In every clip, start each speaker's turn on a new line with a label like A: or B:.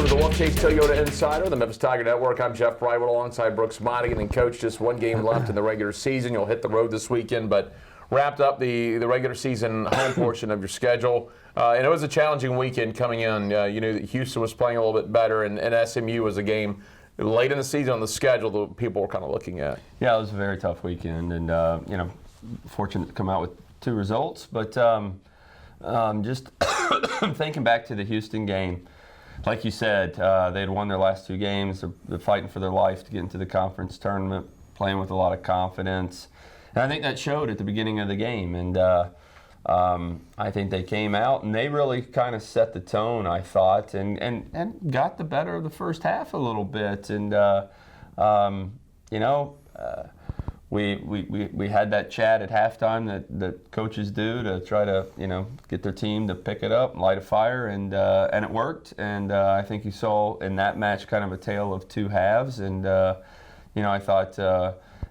A: to the Wolfchase Toyota Insider, the Memphis Tiger Network. I'm Jeff Brightwood alongside Brooks Modigan. And Coach, just one game left in the regular season. You'll hit the road this weekend, but wrapped up the regular season home portion of your schedule. And it was a challenging weekend coming in. You knew that Houston was playing a little bit better, and SMU was a game late in the season on the schedule that people were kind of looking at.
B: Yeah, it was a very tough weekend, and fortunate to come out with two results. But just thinking back to the Houston game, like you said, they had won their last two games. They're fighting for their life to get into the conference tournament, playing with a lot of confidence. And I think that showed at the beginning of the game. And I think they came out and they really kind of set the tone, I thought, and got the better of the first half a little bit. And, we had that chat at halftime that coaches do to try to, get their team to pick it up, light a fire, and it worked. And I think you saw in that match kind of a tale of two halves. And, I thought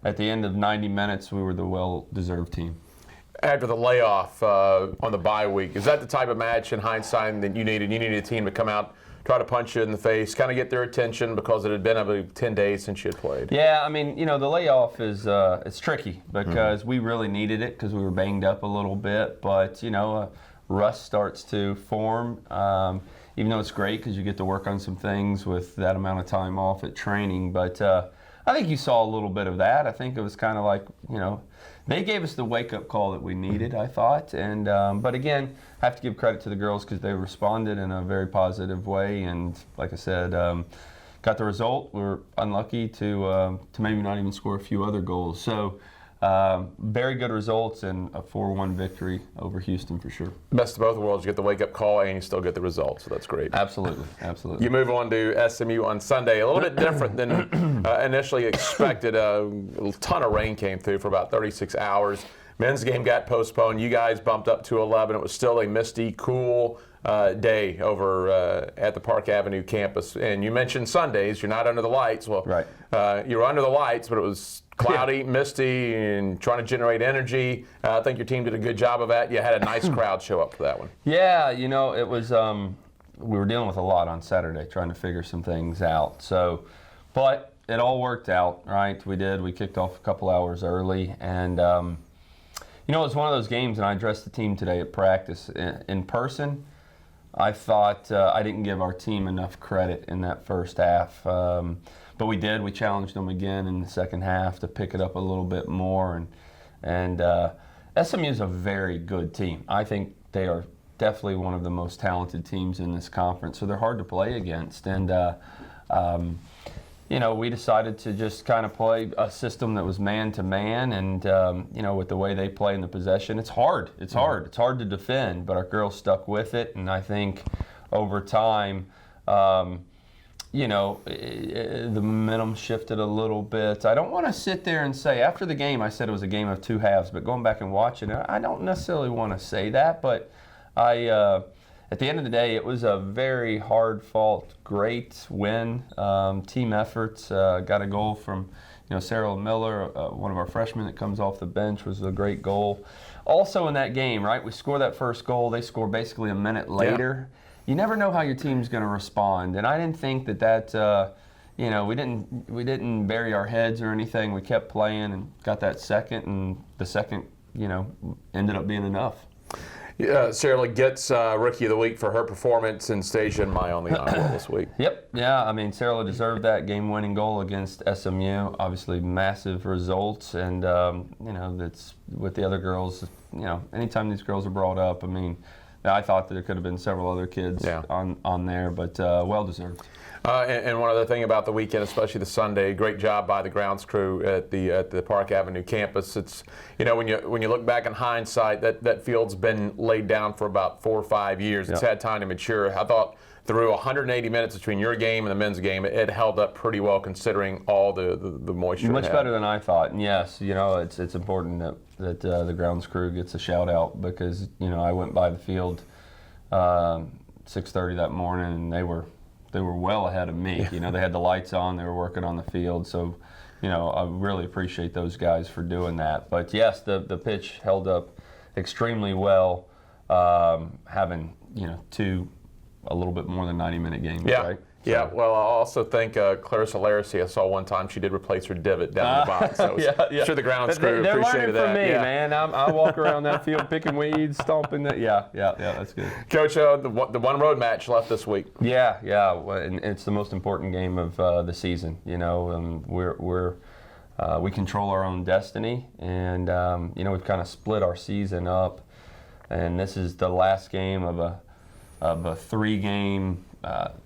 B: at the end of 90 minutes, we were the well-deserved team.
A: After the layoff on the bye week, is that the type of match in hindsight that you needed? You needed a team to come out, try to punch you in the face, kind of get their attention because it had been about 10 days since you had played.
B: Yeah, I mean, the layoff is it's tricky because we really needed it because we were banged up a little bit. But, rust starts to form, even though it's great because you get to work on some things with that amount of time off at training. But I think you saw a little bit of that. I think it was kind of like, they gave us the wake-up call that we needed, I thought. And but again, I have to give credit to the girls because they responded in a very positive way. And like I said, got the result. We were unlucky to maybe not even score a few other goals. So very good results and a 4-1 victory over Houston for sure.
A: Best of both worlds. You get the wake-up call and you still get the result, so that's great.
B: Absolutely, absolutely.
A: You move on to SMU on Sunday. A little bit different than initially expected. A ton of rain came through for about 36 hours. Men's game got postponed. You guys bumped up to 11. It was still a misty, cool day over at the Park Avenue campus. And you mentioned Sundays. You're not under the lights. Well, right. You were under the lights, but it was cloudy, misty, and trying to generate energy. I think your team did a good job of that. You had a nice crowd show up for that one.
B: Yeah, it was, we were dealing with a lot on Saturday, trying to figure some things out. So, but it all worked out, right? We did. We kicked off a couple hours early. And, it was one of those games, and I addressed the team today at practice. In person, I thought I didn't give our team enough credit in that first half. But we did. We challenged them again in the second half to pick it up a little bit more. And SMU is a very good team. I think they are definitely one of the most talented teams in this conference. So they're hard to play against. And, we decided to just kind of play a system that was man-to-man. And, with the way they play in the possession, it's hard. It's hard. It's hard to defend. But our girls stuck with it. And I think over time, the momentum shifted a little bit. I don't want to sit there and say, after the game, I said it was a game of two halves, but going back and watching it, I don't necessarily want to say that, but at the end of the day, it was a very hard-fought, great win. Team efforts, got a goal from, Sarah Miller, one of our freshmen that comes off the bench, was a great goal. Also in that game, right, we score that first goal, they score basically a minute later. Yeah. You never know how your team's going to respond, and I didn't think that we didn't bury our heads or anything. We kept playing and got that second, and the second, ended up being enough.
A: Sarah Lee gets Rookie of the Week for her performance, and Stasia and Maya on the honor roll this week.
B: Yep, yeah. I mean, Sarah Lee deserved that game-winning goal against SMU. Obviously, massive results, and that's with the other girls. Anytime these girls are brought up, I mean, I thought that there could have been several other kids on there, but well-deserved.
A: And one other thing about the weekend, especially the Sunday, great job by the grounds crew at the Park Avenue campus. It's when you look back in hindsight, that field's been laid down for about 4 or 5 years. It's had time to mature. I thought through 180 minutes between your game and the men's game, it held up pretty well considering all the moisture.
B: Much better than I thought. And yes, it's important that the grounds crew gets a shout out because I went by the field 6:30 that morning and they were well ahead of me. They had the lights on, they were working on the field, so I really appreciate those guys for doing that. But yes, the pitch held up extremely well, having two a little bit more than 90-minute games,
A: Yeah.
B: right?
A: Yeah, well, I also think Clarissa Laracy, I saw one time she did replace her divot down the box. So I'm sure the ground crew
B: They're
A: appreciated
B: learning from
A: that.
B: me, man. I walk around that field picking weeds, stomping that. Yeah, that's good.
A: Coach, the one road match left this week.
B: Yeah, well, and it's the most important game of the season. You know, we control our own destiny, and you know, we've kind of split our season up, and this is the last game of a 3-game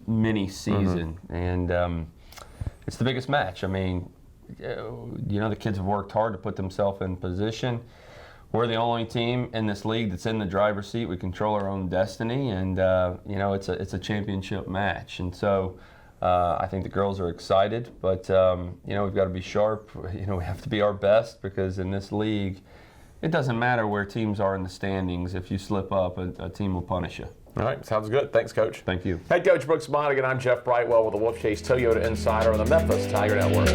B: mini season, and it's the biggest match. I mean, you know, the kids have worked hard to put themselves in position. We're the only team in this league that's in the driver's seat. We control our own destiny, and you know, it's a championship match, and so. I think the girls are excited, but you know, we've got to be sharp. You know, we have to be our best, because in this league, it doesn't matter where teams are in the standings. If you slip up, a team will punish you.
A: All right, sounds good. Thanks, Coach.
B: Thank you.
A: Head Coach Brooks Monaghan, I'm Jeff Brightwell with the Wolfchase Toyota Insider on the Memphis Tiger Network.